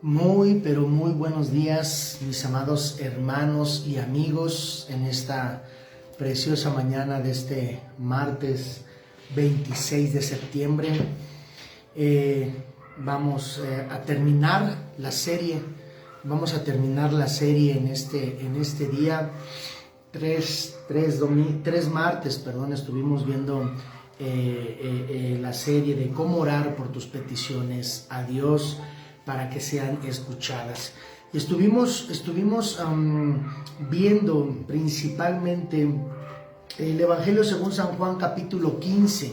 Muy, pero muy buenos días, mis amados hermanos y amigos, en esta preciosa mañana de este martes 26 de septiembre. Vamos a terminar la serie. Vamos a terminar la serie en este día. Tres martes, estuvimos viendo la serie de cómo orar por tus peticiones a Dios para que sean escuchadas. Estuvimos viendo principalmente el Evangelio según San Juan capítulo 15.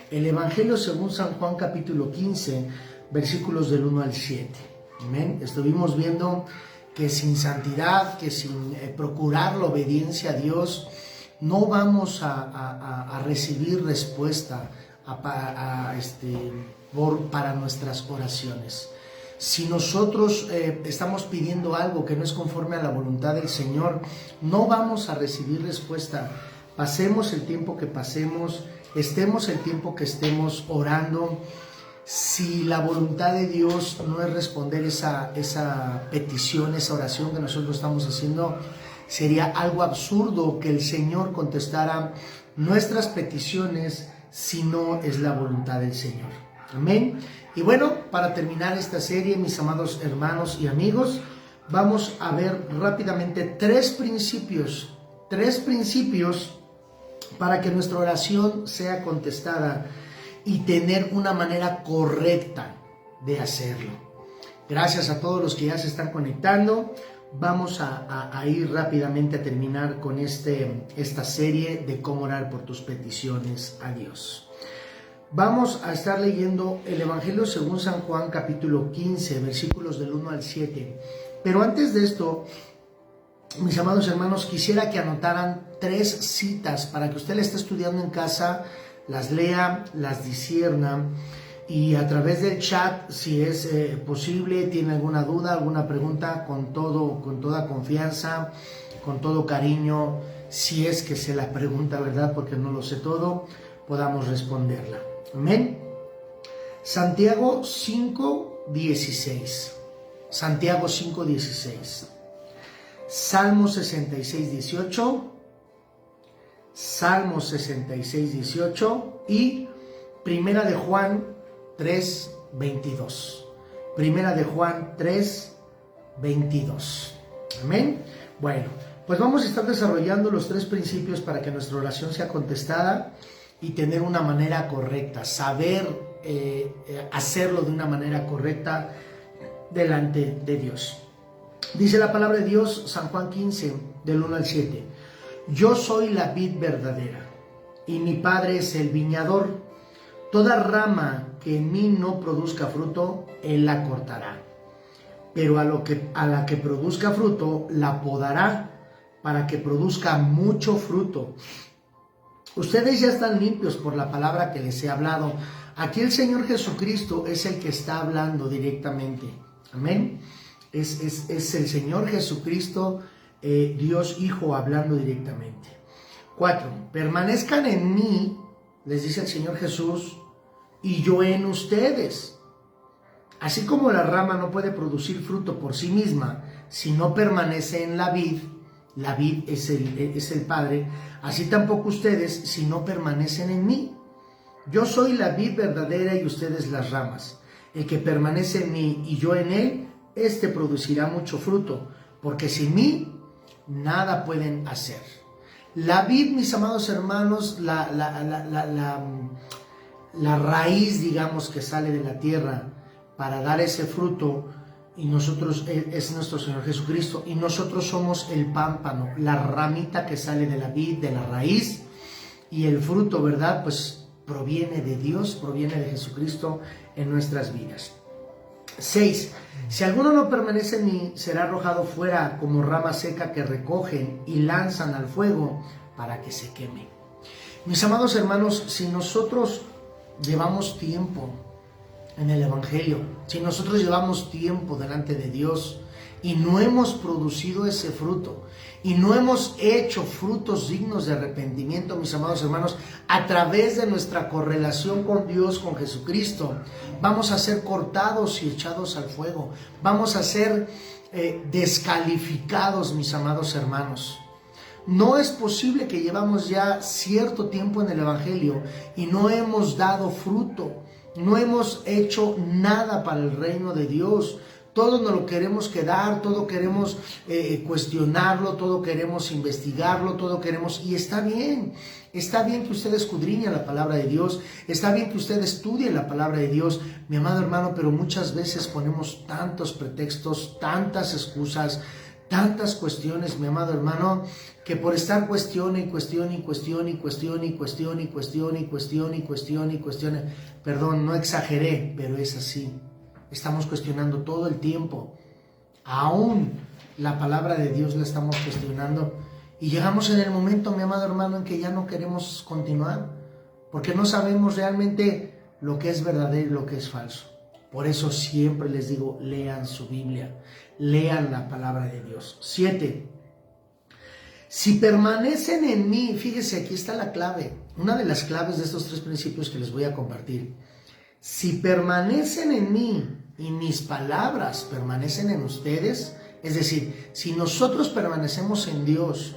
El Evangelio según San Juan capítulo 15, versículos del 1 al 7. Amén. Estuvimos viendo que sin santidad, que sin procurar la obediencia a Dios, no vamos a recibir respuesta para nuestras oraciones. Si nosotros estamos pidiendo algo que no es conforme a la voluntad del Señor, no vamos a recibir respuesta. Pasemos el tiempo que pasemos, estemos el tiempo que estemos orando. Si la voluntad de Dios no es responder esa petición, esa oración que nosotros estamos haciendo, sería algo absurdo que el Señor contestara nuestras peticiones si no es la voluntad del Señor. Amén. Y bueno, para terminar esta serie, mis amados hermanos y amigos, vamos a ver rápidamente tres principios para que nuestra oración sea contestada y tener una manera correcta de hacerlo. Gracias a todos los que ya se están conectando. Vamos a ir rápidamente a terminar con esta serie de cómo orar por tus peticiones a Dios. Vamos a estar leyendo el Evangelio según San Juan capítulo 15, versículos del 1 al 7. Pero antes de esto, mis amados hermanos, quisiera que anotaran tres citas para que usted las esté estudiando en casa, las lea, las discierna, y a través del chat, si es posible, tiene alguna duda, alguna pregunta, con toda confianza, con todo cariño, si es que se la pregunta, ¿verdad? Porque no lo sé todo, podamos responderla. Amén. Santiago 5:16. Santiago 5:16. Salmo 66:18. Salmo 66:18 y Primera de Juan 3:22. Primera de Juan 3:22. Amén. Bueno, pues vamos a estar desarrollando los tres principios para que nuestra oración sea contestada y tener una manera correcta, saber hacerlo de una manera correcta delante de Dios. Dice la palabra de Dios, San Juan 15, del 1 al 7. Yo soy la vid verdadera, y mi Padre es el viñador. Toda rama que en mí no produzca fruto, Él la cortará. Pero a la que produzca fruto, la podará, para que produzca mucho fruto. Ustedes ya están limpios por la palabra que les he hablado. Aquí el Señor Jesucristo es el que está hablando directamente. Amén. Es el Señor Jesucristo, Dios Hijo, hablando directamente. 4. Permanezcan en mí, les dice el Señor Jesús, y yo en ustedes. Así como la rama no puede producir fruto por sí misma si no permanece en la vid es el Padre, así tampoco ustedes si no permanecen en mí. Yo soy la vid verdadera y ustedes las ramas. El que permanece en mí y yo en él, éste producirá mucho fruto, porque sin mí nada pueden hacer. La vid, mis amados hermanos, la raíz, digamos, que sale de la tierra para dar ese fruto, y nosotros es nuestro Señor Jesucristo, y nosotros somos el pámpano, la ramita que sale de la vid, de la raíz, y el fruto, ¿verdad? Pues proviene de Dios, proviene de Jesucristo en nuestras vidas. 6. Si alguno no permanece en mí, será arrojado fuera como rama seca que recogen y lanzan al fuego para que se queme. Mis amados hermanos, si nosotros llevamos tiempo en el Evangelio, si nosotros llevamos tiempo delante de Dios y no hemos producido ese fruto y no hemos hecho frutos dignos de arrepentimiento, mis amados hermanos, a través de nuestra correlación con Dios, con Jesucristo, vamos a ser cortados y echados al fuego, vamos a ser descalificados, mis amados hermanos. No es posible que llevamos ya cierto tiempo en el Evangelio y no hemos dado fruto, no hemos hecho nada para el reino de Dios. Todo nos lo queremos quedar, todo queremos cuestionarlo, todo queremos investigarlo, todo queremos... Y está bien que usted escudriñe la palabra de Dios, está bien que usted estudie la palabra de Dios, mi amado hermano, pero muchas veces ponemos tantos pretextos, tantas excusas, tantas cuestiones, mi amado hermano, que por estar cuestione, perdón, no exageré, pero es así. Estamos cuestionando todo el tiempo, aún la palabra de Dios la estamos cuestionando y llegamos en el momento, mi amado hermano, en que ya no queremos continuar, porque no sabemos realmente lo que es verdadero y lo que es falso. Por eso siempre les digo, lean su Biblia, lean la palabra de Dios. 7. Si permanecen en mí, fíjese, aquí está la clave, una de las claves de estos 3 principios que les voy a compartir. Si permanecen en mí y mis palabras permanecen en ustedes, es decir, si nosotros permanecemos en Dios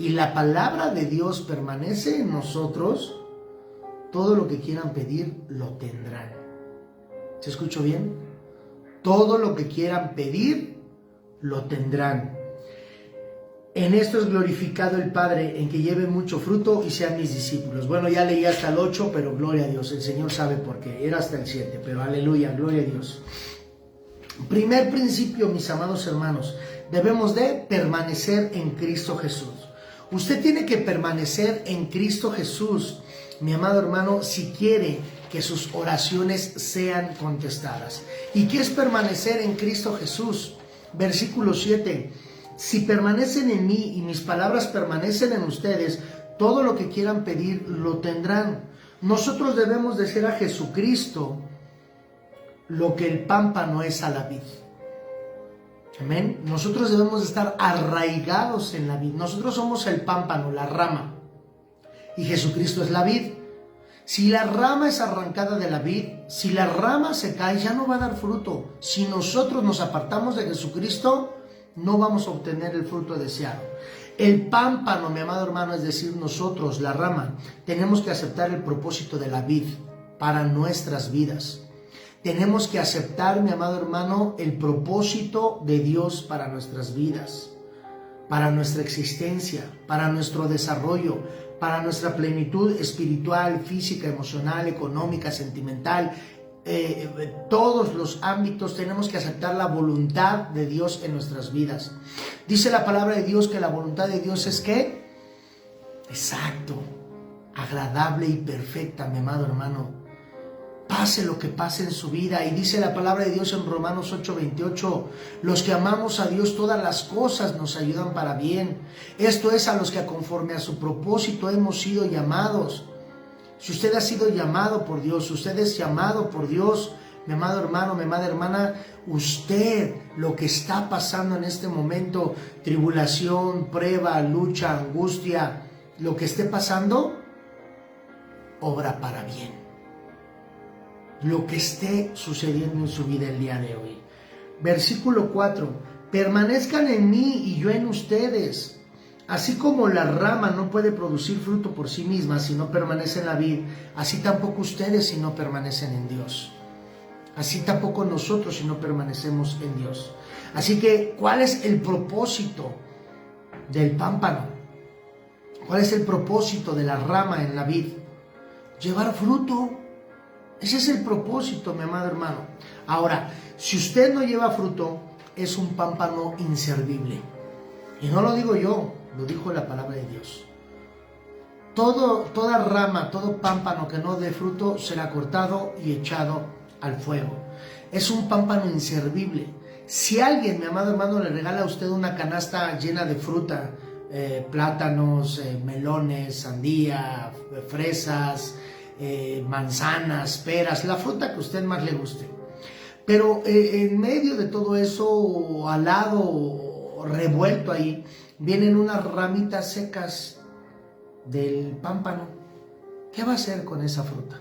y la palabra de Dios permanece en nosotros, todo lo que quieran pedir lo tendrán. ¿Se escuchó bien? Todo lo que quieran pedir lo tendrán. En esto es glorificado el Padre, en que lleven mucho fruto y sean mis discípulos. Bueno, ya leí hasta el 8, pero gloria a Dios. El Señor sabe por qué. Era hasta el 7, pero aleluya, gloria a Dios. Primer principio, mis amados hermanos. Debemos de permanecer en Cristo Jesús. Usted tiene que permanecer en Cristo Jesús, mi amado hermano, si quiere que sus oraciones sean contestadas. ¿Y qué es permanecer en Cristo Jesús? Versículo 7. Si permanecen en mí y mis palabras permanecen en ustedes, todo lo que quieran pedir lo tendrán. Nosotros debemos de ser a Jesucristo lo que el pámpano es a la vid. Amén. Nosotros debemos de estar arraigados en la vid. Nosotros somos el pámpano, la rama, y Jesucristo es la vid. Si la rama es arrancada de la vid, si la rama se cae, ya no va a dar fruto. Si nosotros nos apartamos de Jesucristo, no vamos a obtener el fruto deseado. El pámpano, mi amado hermano, es decir, nosotros, la rama, tenemos que aceptar el propósito de la vid para nuestras vidas. Tenemos que aceptar, mi amado hermano, el propósito de Dios para nuestras vidas, para nuestra existencia, para nuestro desarrollo, para nuestra plenitud espiritual, física, emocional, económica, sentimental. Todos los ámbitos tenemos que aceptar la voluntad de Dios en nuestras vidas. Dice la palabra de Dios que la voluntad de Dios es ¿qué? Exacto, agradable y perfecta, mi amado hermano. Pase lo que pase en su vida. Y dice la palabra de Dios en Romanos 8:28, los que amamos a Dios, todas las cosas nos ayudan para bien. Esto es a los que conforme a su propósito hemos sido llamados. Si usted ha sido llamado por Dios, usted es llamado por Dios, mi amado hermano, mi amada hermana, usted, lo que está pasando en este momento, tribulación, prueba, lucha, angustia, lo que esté pasando, obra para bien. Lo que esté sucediendo en su vida el día de hoy. Versículo 4, permanezcan en mí y yo en ustedes. Así como la rama no puede producir fruto por sí misma si no permanece en la vid, así tampoco ustedes si no permanecen en Dios. Así tampoco nosotros si no permanecemos en Dios. Así que, ¿cuál es el propósito del pámpano? ¿Cuál es el propósito de la rama en la vid? Llevar fruto. Ese es el propósito, mi amado hermano. Ahora, si usted no lleva fruto, es un pámpano inservible. Y no lo digo yo, lo dijo la palabra de Dios. Toda rama, todo pámpano que no dé fruto será cortado y echado al fuego. Es un pámpano inservible. Si alguien, mi amado hermano, le regala a usted una canasta llena de fruta, plátanos, melones, sandía, fresas, manzanas, peras, la fruta que a usted más le guste, Pero en medio de todo eso, al lado, revuelto ahí, vienen unas ramitas secas del pámpano. ¿Qué va a hacer con esa fruta?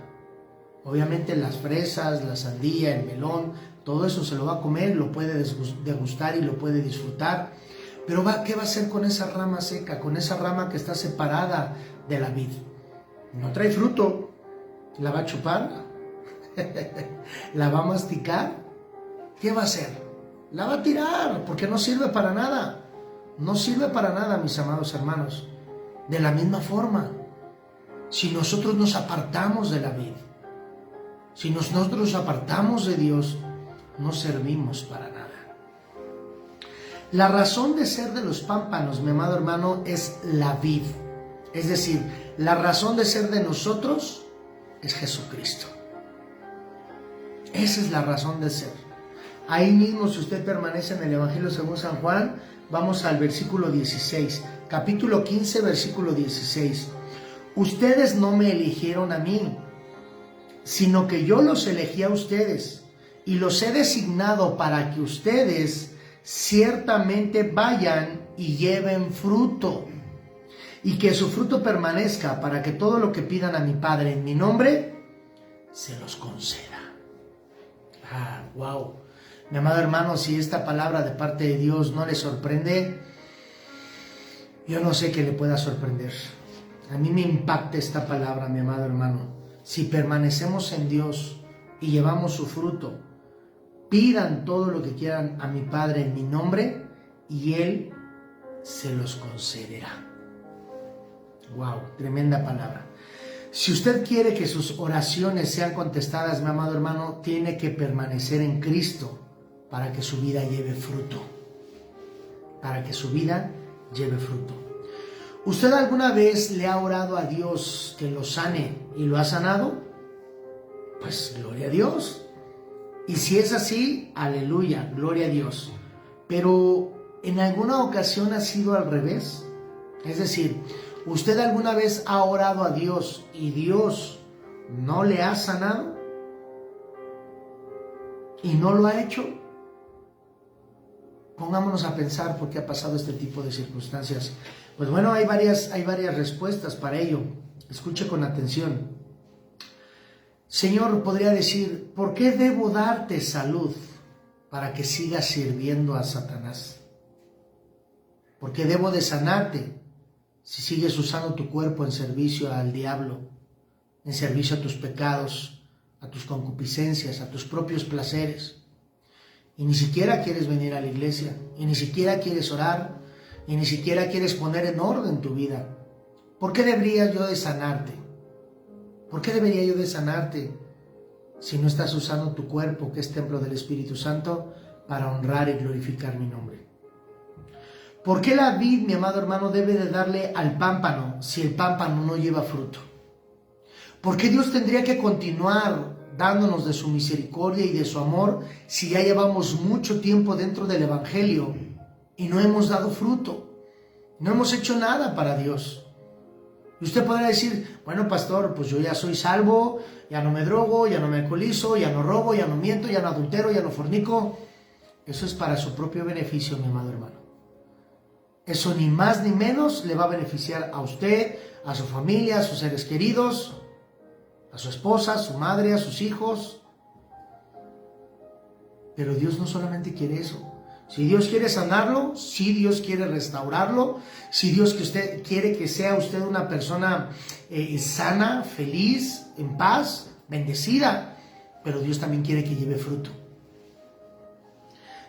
Obviamente las fresas, la sandía, el melón, todo eso se lo va a comer, lo puede degustar y lo puede disfrutar. Pero ¿qué va a hacer con esa rama seca, con esa rama que está separada de la vid? No trae fruto. ¿La va a chupar? ¿La va a masticar? ¿Qué va a hacer? La va a tirar, porque no sirve para nada. No sirve para nada, mis amados hermanos. De la misma forma, si nosotros nos apartamos de la vid, si nosotros nos apartamos de Dios, no servimos para nada. La razón de ser de los pámpanos, mi amado hermano, es la vid. Es decir, la razón de ser de nosotros es Jesucristo. Esa es la razón de ser. Ahí mismo, si usted permanece en el Evangelio según San Juan, vamos al versículo 16, capítulo 15, versículo 16. Ustedes no me eligieron a mí, sino que yo los elegí a ustedes y los he designado para que ustedes ciertamente vayan y lleven fruto, y que su fruto permanezca, para que todo lo que pidan a mi Padre en mi nombre, se los conceda. Wow. Mi amado hermano, si esta palabra de parte de Dios no le sorprende, yo no sé qué le pueda sorprender. A mí me impacta esta palabra, mi amado hermano. Si permanecemos en Dios y llevamos su fruto, pidan todo lo que quieran a mi Padre en mi nombre y Él se los concederá. Wow, tremenda palabra. Si usted quiere que sus oraciones sean contestadas, mi amado hermano, tiene que permanecer en Cristo para que su vida lleve fruto. Para que su vida lleve fruto. ¿Usted alguna vez le ha orado a Dios que lo sane y lo ha sanado? Pues gloria a Dios. Y si es así, aleluya, gloria a Dios. Pero ¿en alguna ocasión ha sido al revés? Es decir, ¿usted alguna vez ha orado a Dios y Dios no le ha sanado? ¿Y no lo ha hecho? Pongámonos a pensar por qué ha pasado este tipo de circunstancias. Pues bueno, hay varias respuestas para ello. Escuche con atención. Señor, podría decir, ¿por qué debo darte salud para que sigas sirviendo a Satanás? ¿Por qué debo de sanarte si sigues usando tu cuerpo en servicio al diablo, en servicio a tus pecados, a tus concupiscencias, a tus propios placeres? Y ni siquiera quieres venir a la iglesia, y ni siquiera quieres orar, y ni siquiera quieres poner en orden tu vida. ¿Por qué debería yo de sanarte? ¿Por qué debería yo de sanarte si no estás usando tu cuerpo, que es templo del Espíritu Santo, para honrar y glorificar mi nombre? ¿Por qué la vid, mi amado hermano, debe de darle al pámpano si el pámpano no lleva fruto? ¿Por qué Dios tendría que continuar dándonos de su misericordia y de su amor si ya llevamos mucho tiempo dentro del Evangelio y no hemos dado fruto? No hemos hecho nada para Dios. Y usted podrá decir, bueno, pastor, pues yo ya soy salvo, ya no me drogo, ya no me alcoholizo, ya no robo, ya no miento, ya no adultero, ya no fornico. Eso es para su propio beneficio, mi amado hermano. Eso ni más ni menos le va a beneficiar a usted, a su familia, a sus seres queridos, a su esposa, a su madre, a sus hijos. Pero Dios no solamente quiere eso. Si Dios quiere sanarlo, si Dios quiere restaurarlo, si Dios quiere que sea usted una persona sana, feliz, en paz, bendecida, pero Dios también quiere que lleve fruto.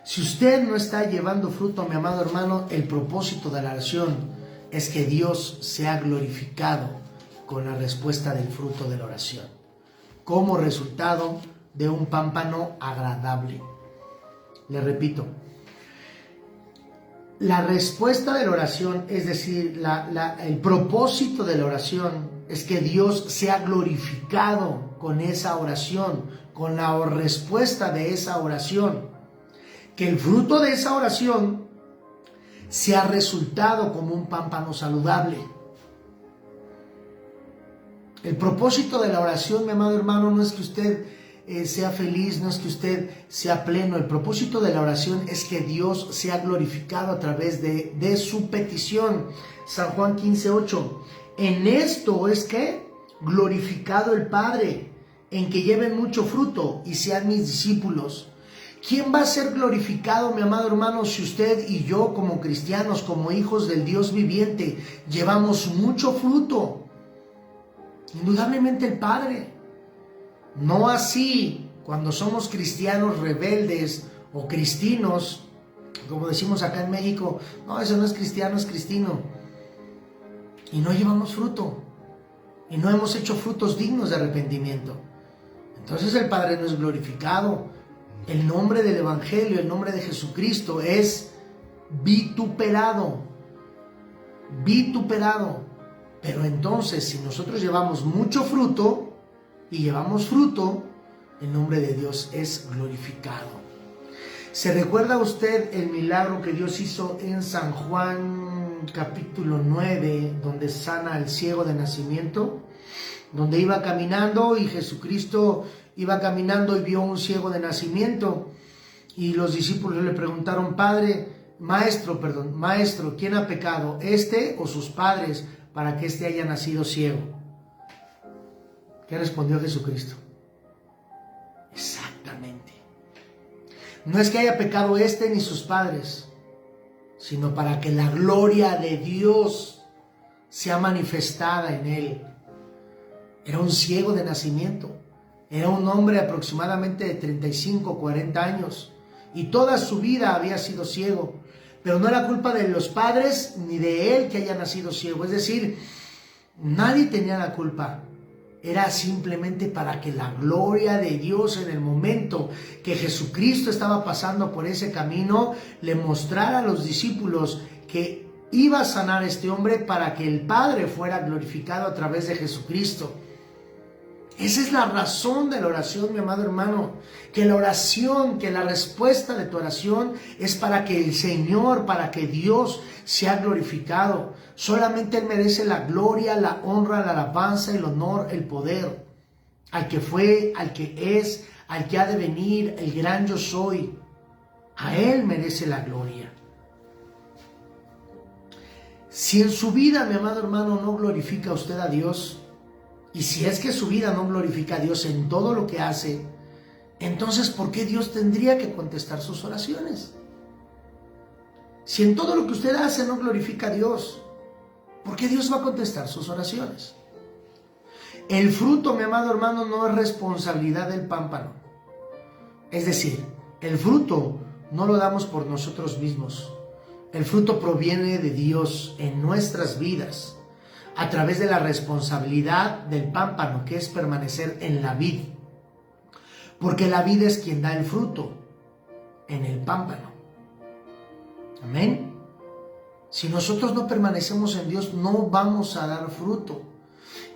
Si usted no está llevando fruto, mi amado hermano, el propósito de la oración es que Dios sea glorificado con la respuesta del fruto de la oración, como resultado de un pámpano agradable. Le repito, la respuesta de la oración, es decir, el propósito de la oración es que Dios sea glorificado con esa oración, con la respuesta de esa oración. Que el fruto de esa oración sea resultado como un pámpano saludable. El propósito de la oración, mi amado hermano, no es que usted sea feliz, no es que usted sea pleno. El propósito de la oración es que Dios sea glorificado a través de su petición. San Juan 15:8. En esto es que glorificado el Padre, en que lleven mucho fruto y sean mis discípulos. ¿Quién va a ser glorificado, mi amado hermano, si usted y yo como cristianos, como hijos del Dios viviente, llevamos mucho fruto? Indudablemente el Padre. No así cuando somos cristianos rebeldes o cristinos, como decimos acá en México, no, eso no es cristiano, es cristino. Y no llevamos fruto. Y no hemos hecho frutos dignos de arrepentimiento. Entonces el Padre no es glorificado. El nombre del Evangelio, el nombre de Jesucristo es vituperado. Vituperado. Pero entonces, si nosotros llevamos mucho fruto y llevamos fruto, el nombre de Dios es glorificado. ¿Se recuerda usted el milagro que Dios hizo en San Juan capítulo 9, donde sana al ciego de nacimiento? Donde iba caminando y Jesucristo iba caminando y vio un ciego de nacimiento. Y los discípulos le preguntaron, maestro, ¿quién ha pecado, este o sus padres, para que éste haya nacido ciego? ¿Qué respondió Jesucristo? Exactamente. No es que haya pecado este ni sus padres, sino para que la gloria de Dios sea manifestada en él. Era un ciego de nacimiento. Era un hombre aproximadamente de 35, 40 años. Y toda su vida había sido ciego. Pero no era culpa de los padres ni de él que haya nacido ciego. Es decir, nadie tenía la culpa. Era simplemente para que la gloria de Dios, en el momento que Jesucristo estaba pasando por ese camino, le mostrara a los discípulos que iba a sanar a este hombre para que el Padre fuera glorificado a través de Jesucristo. Esa es la razón de la oración, mi amado hermano. Que la oración, que la respuesta de tu oración es para que el Señor, para que Dios sea glorificado. Solamente Él merece la gloria, la honra, la alabanza, el honor, el poder. Al que fue, al que es, al que ha de venir, el gran yo soy. A Él merece la gloria. Si en su vida, mi amado hermano, no glorifica usted a Dios, y si es que su vida no glorifica a Dios en todo lo que hace, entonces ¿por qué Dios tendría que contestar sus oraciones? Si en todo lo que usted hace no glorifica a Dios, ¿por qué Dios va a contestar sus oraciones? El fruto, mi amado hermano, no es responsabilidad del pámpano. Es decir, el fruto no lo damos por nosotros mismos. El fruto proviene de Dios en nuestras vidas, a través de la responsabilidad del pámpano, que es permanecer en la vid. Porque la vid es quien da el fruto en el pámpano. Amén. Si nosotros no permanecemos en Dios, no vamos a dar fruto.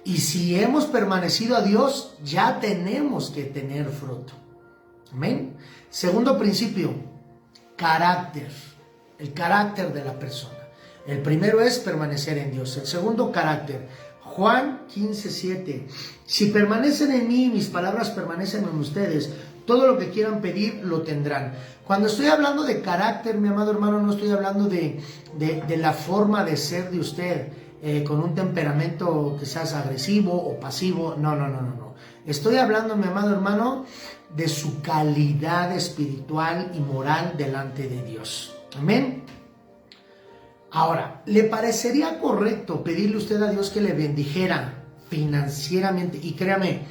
Y si hemos permanecido a Dios, ya tenemos que tener fruto. Amén. Segundo principio, carácter. El carácter de la persona. El primero es permanecer en Dios. El segundo, carácter. Juan 15:7. Si permanecen en mí, mis palabras permanecen en ustedes, todo lo que quieran pedir lo tendrán. Cuando estoy hablando de carácter, mi amado hermano, no estoy hablando de la forma de ser de usted, con un temperamento quizás agresivo o pasivo. No. Estoy hablando, mi amado hermano, de su calidad espiritual y moral delante de Dios. Amén. Ahora, ¿le parecería correcto pedirle usted a Dios que le bendijera financieramente? Y créame,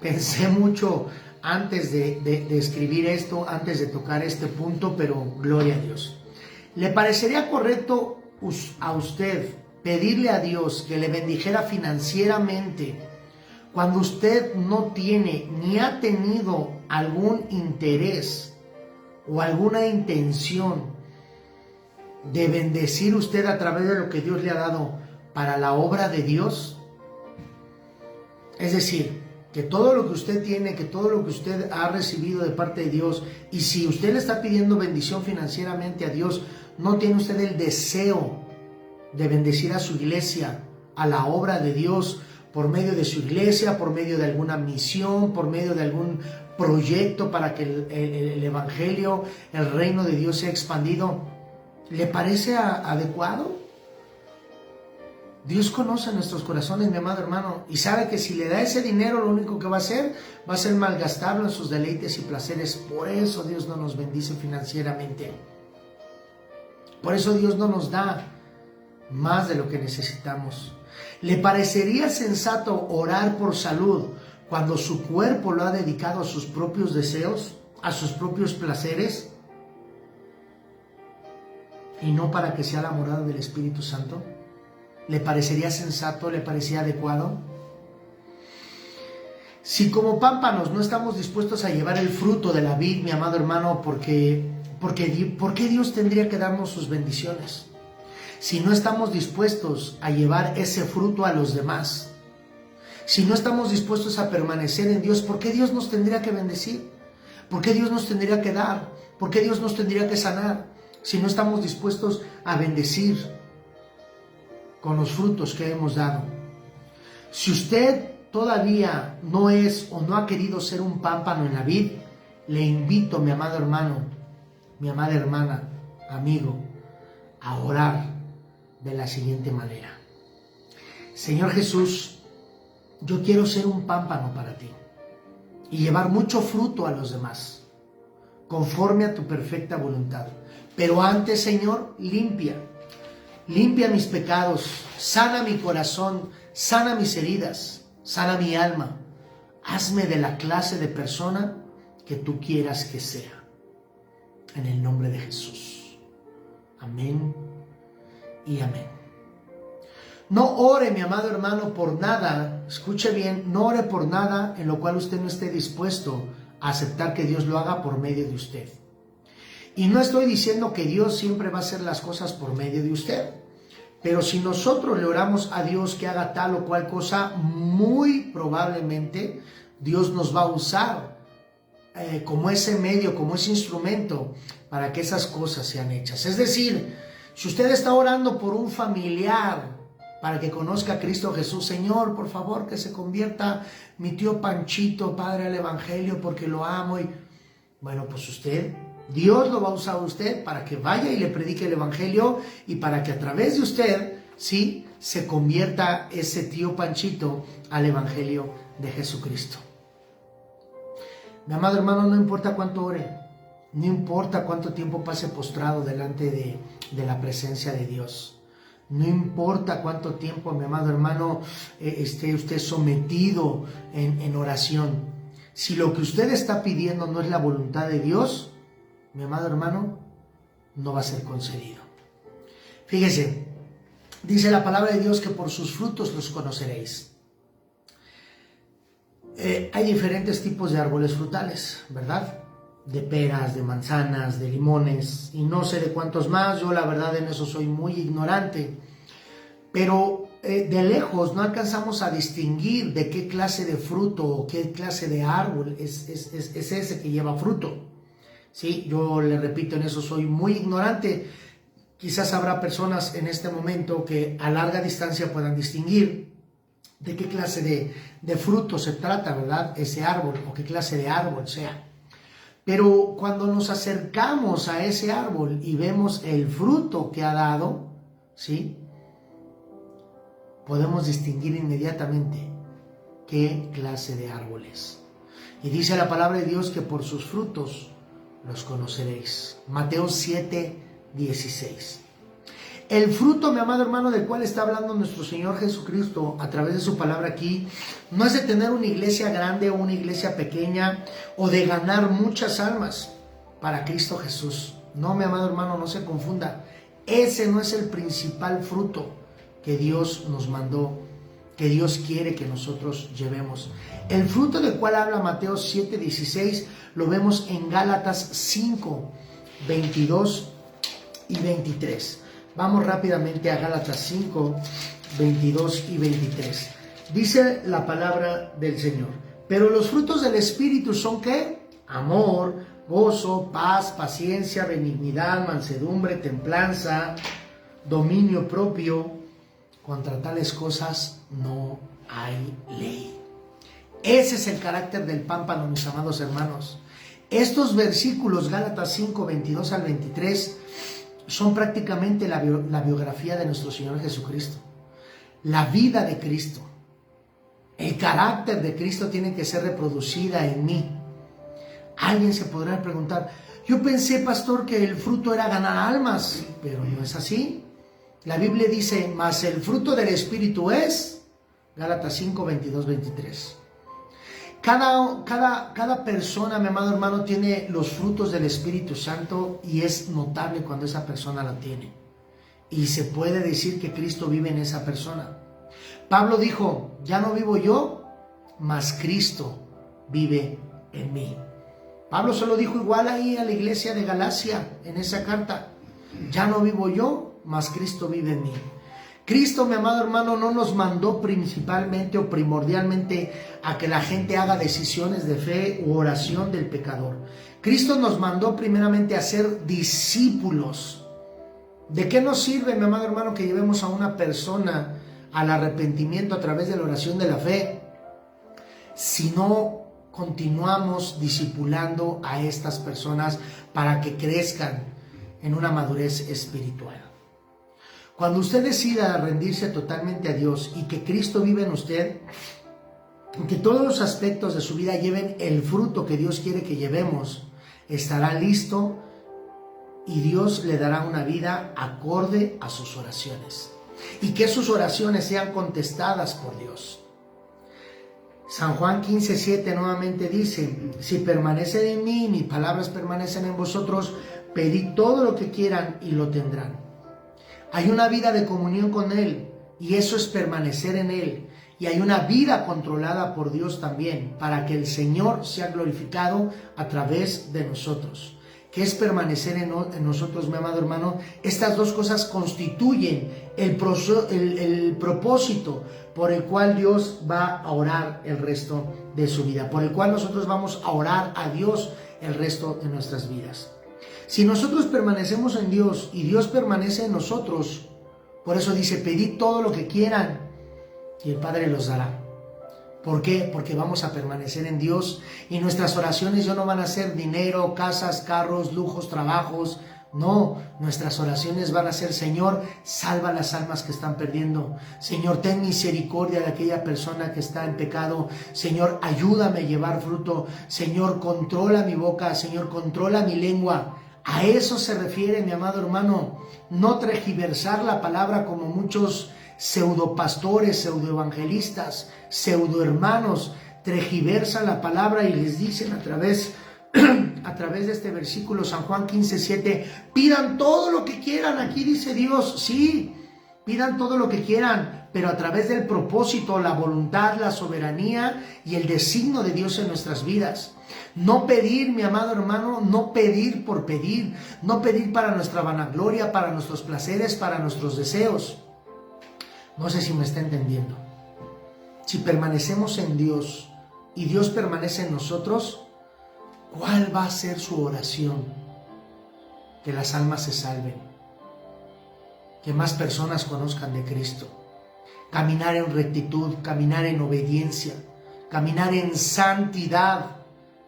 pensé mucho antes de escribir esto, antes de tocar este punto, pero gloria a Dios. ¿Le parecería correcto a usted pedirle a Dios que le bendijera financieramente cuando usted no tiene ni ha tenido algún interés o alguna intención de bendecir usted a través de lo que Dios le ha dado para la obra de Dios? Es decir, que todo lo que usted tiene, que todo lo que usted ha recibido de parte de Dios, y si usted le está pidiendo bendición financieramente a Dios, no tiene usted el deseo de bendecir a su iglesia, a la obra de Dios, por medio de su iglesia, por medio de alguna misión, por medio de algún proyecto para que el Evangelio, el reino de Dios sea expandido, ¿le parece adecuado? Dios conoce nuestros corazones, mi amado hermano, y sabe que si le da ese dinero, lo único que va a hacer malgastarlo en sus deleites y placeres. Por eso Dios no nos bendice financieramente. Por eso Dios no nos da más de lo que necesitamos. ¿Le parecería sensato orar por salud cuando su cuerpo lo ha dedicado a sus propios deseos, a sus propios placeres, y no para que sea la morada del Espíritu Santo? ¿Le parecería sensato? ¿Le parecía adecuado? Si como pámpanos no estamos dispuestos a llevar el fruto de la vid, mi amado hermano, ¿por qué Dios tendría que darnos sus bendiciones? Si no estamos dispuestos a llevar ese fruto a los demás, si no estamos dispuestos a permanecer en Dios, ¿por qué Dios nos tendría que bendecir? ¿Por qué Dios nos tendría que dar? ¿Por qué Dios nos tendría que sanar? Si no estamos dispuestos a bendecir con los frutos que hemos dado. Si usted todavía no es o no ha querido ser un pámpano en la vid, le invito, mi amado hermano, mi amada hermana, amigo, a orar de la siguiente manera. Señor Jesús, yo quiero ser un pámpano para ti y llevar mucho fruto a los demás, conforme a tu perfecta voluntad. Pero antes, Señor, limpia mis pecados, sana mi corazón, sana mis heridas, sana mi alma. Hazme de la clase de persona que tú quieras que sea. En el nombre de Jesús. Amén y amén. No ore, mi amado hermano, por nada, escuche bien, no ore por nada en lo cual usted no esté dispuesto a aceptar que Dios lo haga por medio de usted. Y no estoy diciendo que Dios siempre va a hacer las cosas por medio de usted. Pero si nosotros le oramos a Dios que haga tal o cual cosa, muy probablemente Dios nos va a usar como ese medio, como ese instrumento para que esas cosas sean hechas. Es decir, si usted está orando por un familiar para que conozca a Cristo Jesús, Señor, por favor, que se convierta mi tío Panchito, Padre, al Evangelio, porque lo amo. Y bueno, pues Dios lo va a usar a usted para que vaya y le predique el Evangelio y para que a través de usted, sí, se convierta ese tío Panchito al Evangelio de Jesucristo. Mi amado hermano, no importa cuánto ore, no importa cuánto tiempo pase postrado delante de la presencia de Dios, no importa cuánto tiempo, mi amado hermano, esté usted sometido en oración. Si lo que usted está pidiendo no es la voluntad de Dios, mi amado hermano, no va a ser concedido. Fíjese, dice la palabra de Dios que por sus frutos los conoceréis. Hay diferentes tipos de árboles frutales, ¿verdad? De peras, de manzanas, de limones, y no sé de cuántos más. Yo la verdad en eso soy muy ignorante. Pero de lejos no alcanzamos a distinguir de qué clase de fruto o qué clase de árbol es ese que lleva fruto. Sí, yo le repito, en eso soy muy ignorante. Quizás habrá personas en este momento que a larga distancia puedan distinguir de qué clase de fruto se trata, ¿verdad? Ese árbol, o qué clase de árbol sea. Pero cuando nos acercamos a ese árbol y vemos el fruto que ha dado, ¿sí?, podemos distinguir inmediatamente qué clase de árbol es. Y dice la palabra de Dios que por sus frutos los conoceréis. Mateo 7:16. El fruto, mi amado hermano, del cual está hablando nuestro Señor Jesucristo a través de su palabra aquí, no es de tener una iglesia grande o una iglesia pequeña o de ganar muchas almas para Cristo Jesús. No, mi amado hermano, no se confunda. Ese no es el principal fruto que Dios nos mandó, que Dios quiere que nosotros llevemos. El fruto del cual habla Mateo 7:16 lo vemos en Gálatas 5:22 y 23. Vamos rápidamente a Gálatas 5:22 y 23. Dice la palabra del Señor: pero los frutos del Espíritu son ¿qué? Amor, gozo, paz, paciencia, benignidad, mansedumbre, templanza, dominio propio. Contra tales cosas no hay ley. Ese es el carácter del pámpano, mis amados hermanos. Estos versículos, Gálatas 5, 22 al 23, son prácticamente la biografía de nuestro Señor Jesucristo. La vida de Cristo, el carácter de Cristo tiene que ser reproducida en mí. Alguien se podrá preguntar, yo pensé, pastor, que el fruto era ganar almas, pero no es así. La Biblia dice, mas el fruto del Espíritu es, Gálatas 5, 22, 23. Cada persona, mi amado hermano, tiene los frutos del Espíritu Santo y es notable cuando esa persona la tiene. Y se puede decir que Cristo vive en esa persona. Pablo dijo, ya no vivo yo, mas Cristo vive en mí. Pablo se lo dijo igual ahí a la iglesia de Galacia en esa carta. Ya no vivo yo, mas Cristo vive en mí. Cristo, mi amado hermano, no nos mandó principalmente o primordialmente a que la gente haga decisiones de fe u oración del pecador. Cristo nos mandó primeramente a ser discípulos. ¿De qué nos sirve, mi amado hermano, que llevemos a una persona al arrepentimiento a través de la oración de la fe si no continuamos discipulando a estas personas para que crezcan en una madurez espiritual? Cuando usted decida rendirse totalmente a Dios y que Cristo vive en usted, que todos los aspectos de su vida lleven el fruto que Dios quiere que llevemos, estará listo y Dios le dará una vida acorde a sus oraciones. Y que sus oraciones sean contestadas por Dios. San Juan 15:7 nuevamente dice, si permanecen en mí y mis palabras permanecen en vosotros, pedid todo lo que quieran y lo tendrán. Hay una vida de comunión con Él y eso es permanecer en Él. Y hay una vida controlada por Dios también para que el Señor sea glorificado a través de nosotros. ¿Qué es permanecer en nosotros, mi amado hermano? Estas dos cosas constituyen el propósito por el cual Dios va a orar el resto de su vida, por el cual nosotros vamos a orar a Dios el resto de nuestras vidas. Si nosotros permanecemos en Dios y Dios permanece en nosotros, por eso dice, pedid todo lo que quieran y el Padre los dará. ¿Por qué? Porque vamos a permanecer en Dios y nuestras oraciones ya no van a ser dinero, casas, carros, lujos, trabajos. No, nuestras oraciones van a ser, Señor, salva las almas que están perdiendo. Señor, ten misericordia de aquella persona que está en pecado. Señor, ayúdame a llevar fruto. Señor, controla mi boca. Señor, controla mi lengua. A eso se refiere, mi amado hermano. No tergiversar la palabra como muchos pseudopastores, pseudoevangelistas, pseudohermanos tergiversan la palabra y les dicen a través de este versículo, San Juan 15:7, pidan todo lo que quieran. Aquí dice Dios, sí, pidan todo lo que quieran, pero a través del propósito, la voluntad, la soberanía y el designio de Dios en nuestras vidas. No pedir, mi amado hermano, no pedir por pedir, no pedir para nuestra vanagloria, para nuestros placeres, para nuestros deseos. No sé si me está entendiendo. Si permanecemos en Dios y Dios permanece en nosotros, ¿cuál va a ser su oración? Que las almas se salven, que más personas conozcan de Cristo, caminar en rectitud, caminar en obediencia, caminar en santidad,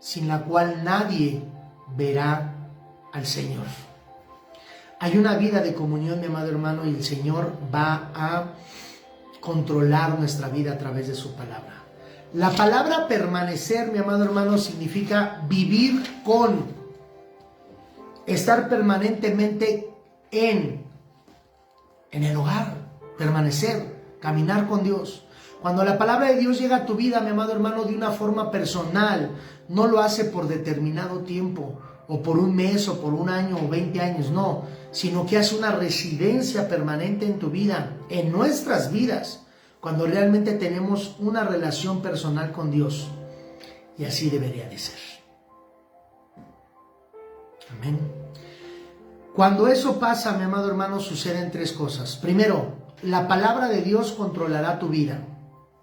sin la cual nadie verá al Señor. Hay una vida de comunión, mi amado hermano, y el Señor va a controlar nuestra vida a través de su palabra. La palabra permanecer, mi amado hermano, significa vivir con, estar permanentemente en el hogar, permanecer, caminar con Dios. Cuando la palabra de Dios llega a tu vida, mi amado hermano, de una forma personal, no lo hace por determinado tiempo, o por un mes, o por un año, o 20 años, no, sino que hace una residencia permanente en tu vida, en nuestras vidas, cuando realmente tenemos una relación personal con Dios. Y así debería de ser. Amén. Cuando eso pasa, mi amado hermano, suceden tres cosas. Primero, la palabra de Dios controlará tu vida.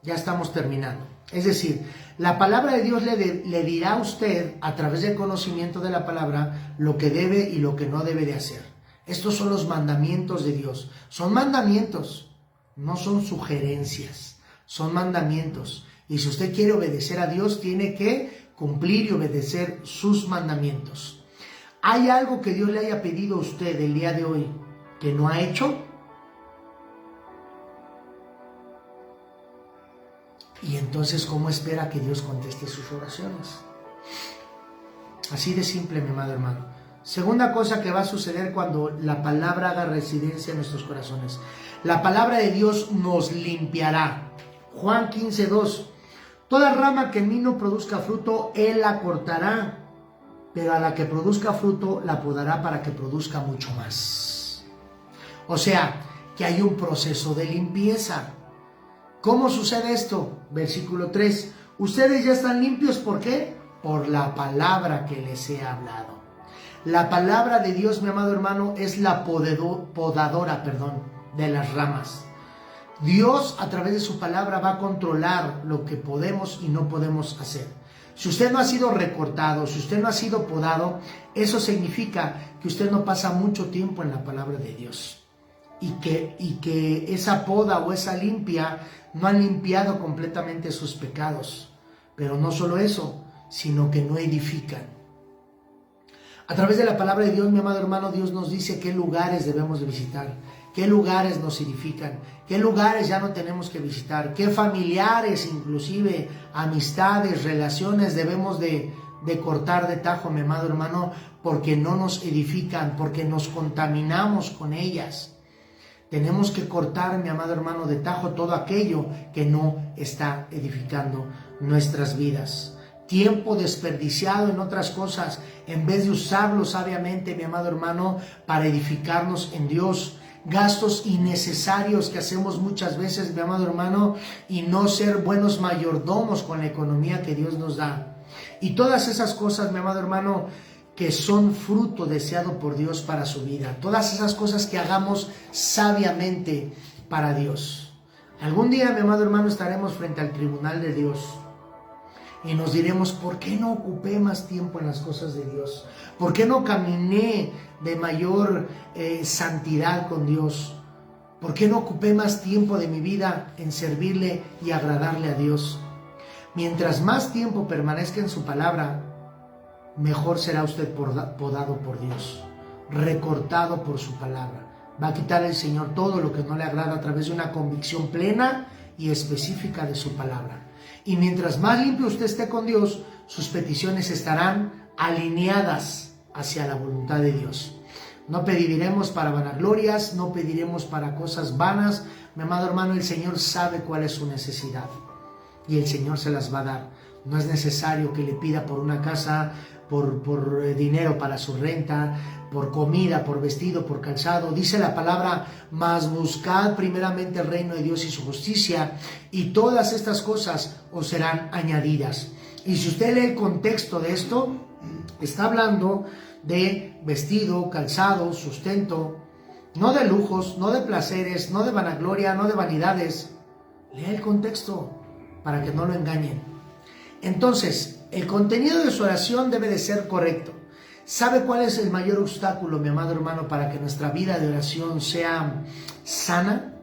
Ya estamos terminando. Es decir, la palabra de Dios le dirá a usted, a través del conocimiento de la palabra, lo que debe y lo que no debe de hacer. Estos son los mandamientos de Dios. Son mandamientos, no son sugerencias, son mandamientos. Y si usted quiere obedecer a Dios, tiene que cumplir y obedecer sus mandamientos. ¿Hay algo que Dios le haya pedido a usted el día de hoy que no ha hecho? Y entonces, ¿cómo espera que Dios conteste sus oraciones? Así de simple, mi amado hermano. Segunda cosa que va a suceder cuando la palabra haga residencia en nuestros corazones. La palabra de Dios nos limpiará. Juan 15:2. Toda rama que en mí no produzca fruto, Él la cortará, pero a la que produzca fruto, la podará para que produzca mucho más. O sea, que hay un proceso de limpieza. ¿Cómo sucede esto? Versículo 3. Ustedes ya están limpios, ¿por qué? Por la palabra que les he hablado. La palabra de Dios, mi amado hermano, es la podadora de las ramas. Dios, a través de su palabra, va a controlar lo que podemos y no podemos hacer. Si usted no ha sido recortado, si usted no ha sido podado, eso significa que usted no pasa mucho tiempo en la palabra de Dios. Y que esa poda o esa limpia no han limpiado completamente sus pecados. Pero no solo eso, sino que no edifican. A través de la palabra de Dios, mi amado hermano, Dios nos dice qué lugares debemos de visitar, qué lugares nos edifican, qué lugares ya no tenemos que visitar, qué familiares, inclusive amistades, relaciones debemos de cortar de tajo, mi amado hermano, porque no nos edifican, porque nos contaminamos con ellas. Tenemos que cortar, mi amado hermano, de tajo todo aquello que no está edificando nuestras vidas. Tiempo desperdiciado en otras cosas, en vez de usarlo sabiamente, mi amado hermano, para edificarnos en Dios. Gastos innecesarios que hacemos muchas veces, mi amado hermano, y no ser buenos mayordomos con la economía que Dios nos da. Y todas esas cosas, mi amado hermano, que son fruto deseado por Dios para su vida. Todas esas cosas que hagamos sabiamente para Dios. Algún día, mi amado hermano, estaremos frente al tribunal de Dios. Y nos diremos, ¿por qué no ocupé más tiempo en las cosas de Dios? ¿Por qué no caminé de mayor santidad con Dios? ¿Por qué no ocupé más tiempo de mi vida en servirle y agradarle a Dios? Mientras más tiempo permanezca en su palabra, mejor será usted podado por Dios, recortado por su palabra. Va a quitar el Señor todo lo que no le agrada a través de una convicción plena y específica de su palabra. Y mientras más limpio usted esté con Dios, sus peticiones estarán alineadas hacia la voluntad de Dios. No pediremos para vanaglorias, no pediremos para cosas vanas. Mi amado hermano, el Señor sabe cuál es su necesidad y el Señor se las va a dar. No es necesario que le pida por una casa, por dinero para su renta, por comida, por vestido, por calzado. Dice la palabra, mas buscad primeramente el reino de Dios y su justicia, y todas estas cosas os serán añadidas. Y si usted lee el contexto de esto, está hablando de vestido, calzado, sustento, no de lujos, no de placeres, no de vanagloria, no de vanidades. Lea el contexto para que no lo engañen. Entonces, el contenido de su oración debe de ser correcto. ¿Sabe cuál es el mayor obstáculo, mi amado hermano, para que nuestra vida de oración sea sana?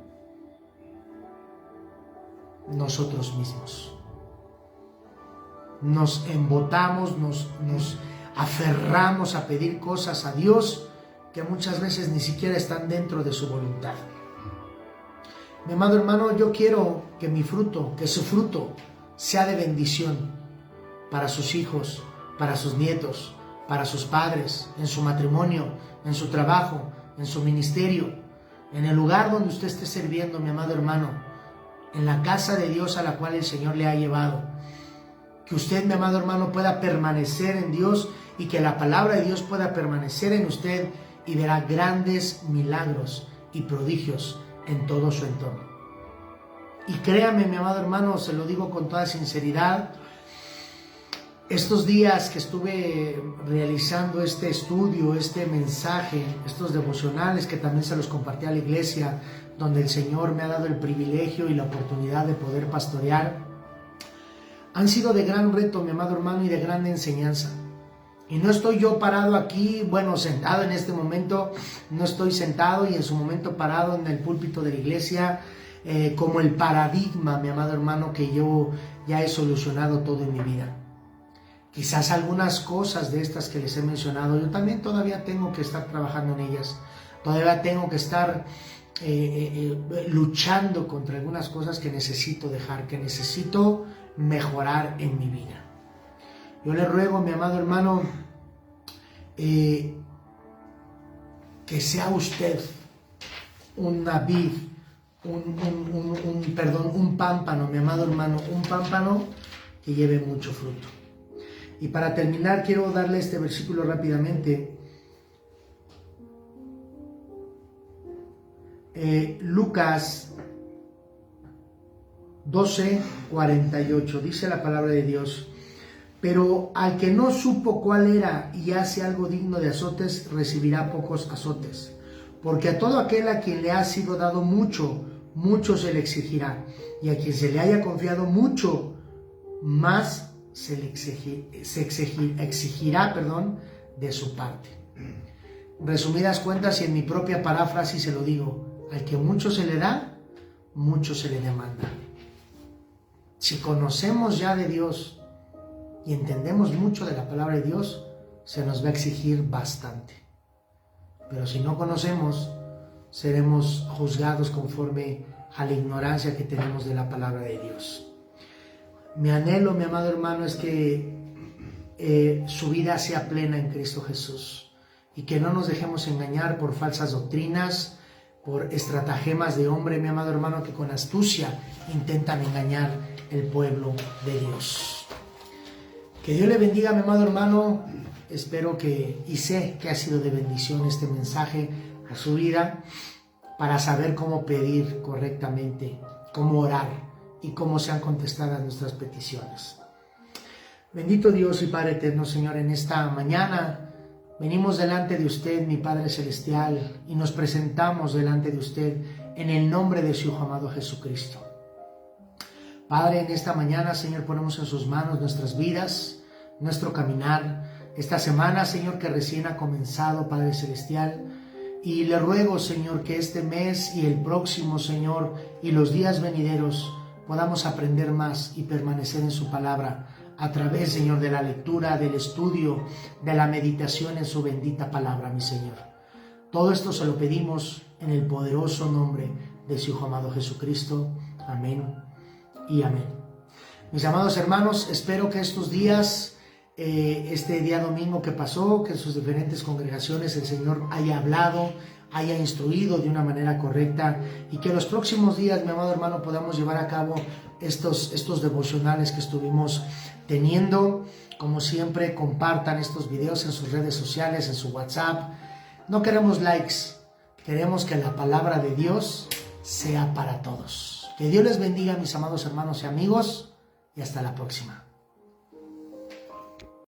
Nosotros mismos. Nos embotamos, nos aferramos a pedir cosas a Dios que muchas veces ni siquiera están dentro de su voluntad. Mi amado hermano, yo quiero que su fruto sea de bendición para sus hijos, para sus nietos, para sus padres, en su matrimonio, en su trabajo, en su ministerio, en el lugar donde usted esté sirviendo, mi amado hermano, en la casa de Dios a la cual el Señor le ha llevado. Que usted, mi amado hermano, pueda permanecer en Dios y que la palabra de Dios pueda permanecer en usted y verá grandes milagros y prodigios en todo su entorno. Y créame, mi amado hermano, se lo digo con toda sinceridad, estos días que estuve realizando este estudio, este mensaje, estos devocionales que también se los compartí a la iglesia, donde el Señor me ha dado el privilegio y la oportunidad de poder pastorear, han sido de gran reto, mi amado hermano, y de gran enseñanza. Y no estoy yo parado aquí, sentado en este momento, no estoy sentado y en su momento parado en el púlpito de la iglesia, como el paradigma, mi amado hermano, que yo ya he solucionado todo en mi vida. Quizás algunas cosas de estas que les he mencionado, yo también todavía tengo que estar trabajando en ellas. Todavía tengo que estar luchando contra algunas cosas que necesito dejar, que necesito mejorar en mi vida. Yo le ruego, mi amado hermano, que sea usted una vid, un pámpano, mi amado hermano, un pámpano que lleve mucho fruto. Y para terminar, quiero darle este versículo rápidamente. Lucas 12:48, dice la palabra de Dios: pero al que no supo cuál era y hace algo digno de azotes, recibirá pocos azotes. Porque a todo aquel a quien le ha sido dado mucho, mucho se le exigirá. Y a quien se le haya confiado mucho, más se le exigirá de su parte. Resumidas cuentas, y en mi propia paráfrasis se lo digo: al que mucho se le da, mucho se le demanda. Si conocemos ya de Dios y entendemos mucho de la palabra de Dios, se nos va a exigir bastante. Pero si no conocemos, seremos juzgados conforme a la ignorancia que tenemos de la palabra de Dios. Mi anhelo, mi amado hermano, es que su vida sea plena en Cristo Jesús y que no nos dejemos engañar por falsas doctrinas, por estratagemas de hombre, mi amado hermano, que con astucia intentan engañar el pueblo de Dios. Que Dios le bendiga, mi amado hermano. Espero y sé que ha sido de bendición este mensaje a su vida, para saber cómo pedir correctamente, cómo orar y cómo sean contestadas nuestras peticiones. Bendito Dios y Padre eterno, Señor, en esta mañana venimos delante de usted, mi Padre Celestial, y nos presentamos delante de usted en el nombre de su Hijo amado Jesucristo. Padre, en esta mañana, Señor, ponemos en sus manos nuestras vidas, nuestro caminar, esta semana, Señor, que recién ha comenzado, Padre Celestial, y le ruego, Señor, que este mes y el próximo, Señor, y los días venideros podamos aprender más y permanecer en su palabra a través, Señor, de la lectura, del estudio, de la meditación en su bendita palabra, mi Señor. Todo esto se lo pedimos en el poderoso nombre de su Hijo amado Jesucristo. Amén y amén. Mis amados hermanos, espero que estos días, este día domingo que pasó, que en sus diferentes congregaciones el Señor haya hablado, haya instruido de una manera correcta, y que los próximos días, mi amado hermano, podamos llevar a cabo estos devocionales que estuvimos teniendo. Como siempre, compartan estos videos en sus redes sociales, en su WhatsApp. No queremos likes, queremos que la palabra de Dios sea para todos. Que Dios les bendiga, mis amados hermanos y amigos, y hasta la próxima.